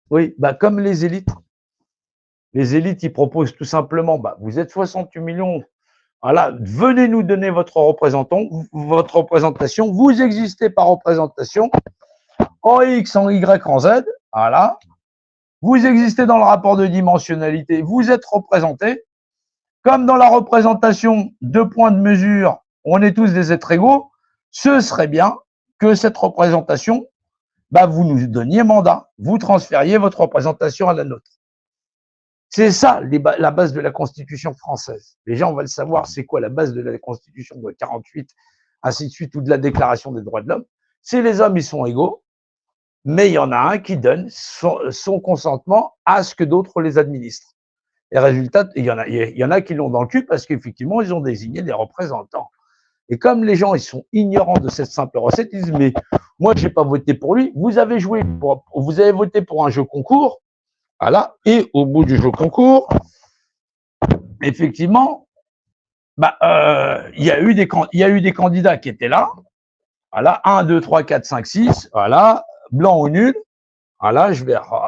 Oui, bah, comme les élites. Les élites, ils proposent tout simplement, bah, vous êtes 68 millions, voilà, venez nous donner votre représentation, vous existez par représentation, en X, en Y, en Z, voilà. Vous existez dans le rapport de dimensionnalité, vous êtes représenté. Comme dans la représentation, 2 points de mesure, on est tous des êtres égaux, ce serait bien que cette représentation, bah, vous nous donniez mandat, vous transfériez votre représentation à la nôtre. C'est ça la base de la Constitution française. Les gens veulent savoir c'est quoi la base de la Constitution de 48, ainsi de suite, ou de la Déclaration des droits de l'homme. C'est les hommes, ils sont égaux, mais il y en a un qui donne son consentement à ce que d'autres les administrent. Et résultat, il y en a qui l'ont dans le cul parce qu'effectivement, ils ont désigné des représentants. Et comme les gens, ils sont ignorants de cette simple recette, ils disent, mais moi, j'ai pas voté pour lui. Vous avez voté pour un jeu concours. Voilà. Et au bout du jeu concours, effectivement, bah, il y a eu des candidats qui étaient là. Voilà. 1, 2, 3, 4, 5, 6. Voilà. Blanc ou nul. Voilà.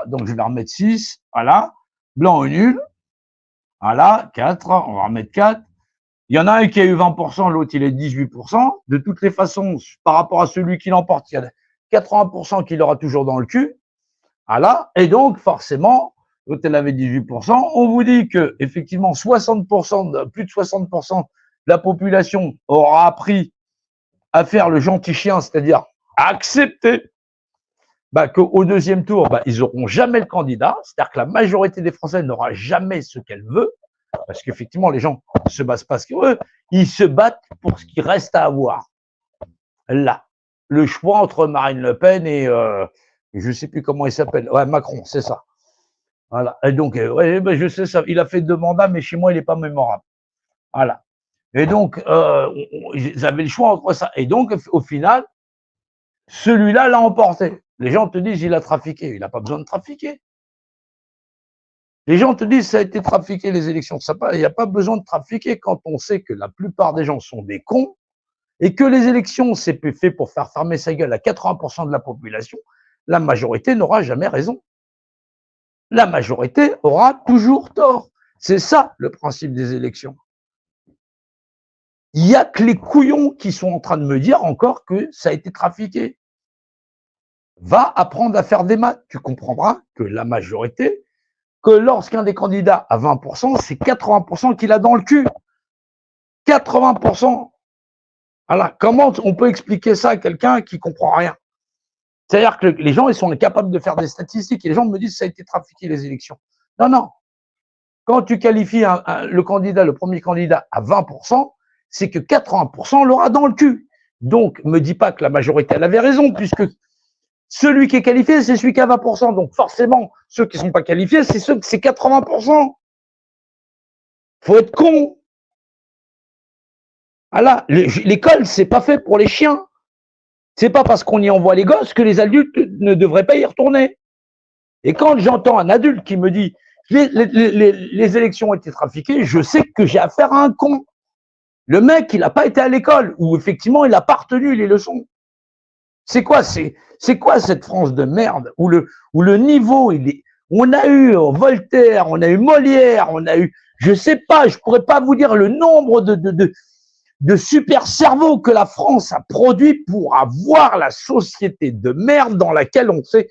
Donc, je vais remettre 6. Voilà. Blanc ou nul. Voilà. 4. On va remettre 4. Il y en a un qui a eu 20%, l'autre il est 18%. De toutes les façons, par rapport à celui qui l'emporte, il y a 80% qui l'aura toujours dans le cul. Voilà. Et donc, forcément, l'autre elle avait 18%. On vous dit que, effectivement, 60%, plus de 60% de la population aura appris à faire le gentil chien, c'est-à-dire à accepter bah, qu'au deuxième tour, bah, ils n'auront jamais le candidat. C'est-à-dire que la majorité des Français n'aura jamais ce qu'elle veut. Parce qu'effectivement, les gens ne se battent pas ce qu'ils veulent, ils se battent pour ce qu'il reste à avoir. Là, le choix entre Marine Le Pen et je ne sais plus comment il s'appelle. Ouais, Macron, c'est ça. Voilà. Et donc, ouais, ben, je sais ça. Il a fait 2 mandats, mais chez moi, il n'est pas mémorable. Voilà. Et donc, ils avaient le choix entre ça. Et donc, au final, celui-là l'a emporté. Les gens te disent, il a trafiqué. Il n'a pas besoin de trafiquer. Les gens te disent ça a été trafiqué les élections. Il n'y a pas besoin de trafiquer quand on sait que la plupart des gens sont des cons et que les élections, c'est fait pour faire fermer sa gueule à 80% de la population. La majorité n'aura jamais raison. La majorité aura toujours tort. C'est ça le principe des élections. Il n'y a que les couillons qui sont en train de me dire encore que ça a été trafiqué. Va apprendre à faire des maths. Tu comprendras que la majorité, que lorsqu'un des candidats a 20%, c'est 80% qu'il a dans le cul. 80%. Alors, comment on peut expliquer ça à quelqu'un qui comprend rien? C'est-à-dire que les gens, ils sont incapables de faire des statistiques et les gens me disent que ça a été trafiqué les élections. Non, non. Quand tu qualifies le premier candidat à 20%, c'est que 80% l'aura dans le cul. Donc, me dis pas que la majorité, elle avait raison, puisque celui qui est qualifié, c'est celui qui a 20%. Donc, forcément, ceux qui ne sont pas qualifiés, c'est 80%. Faut être con. Voilà, l'école, c'est pas fait pour les chiens. C'est pas parce qu'on y envoie les gosses que les adultes ne devraient pas y retourner. Et quand j'entends un adulte qui me dit les élections ont été trafiquées, je sais que j'ai affaire à un con. Le mec, il n'a pas été à l'école, ou effectivement, il n'a pas retenu les leçons. C'est quoi cette France de merde où le niveau, on a eu Voltaire, on a eu Molière, on a eu, je sais pas, je pourrais pas vous dire le nombre de super cerveaux que la France a produit pour avoir la société de merde dans laquelle on sait.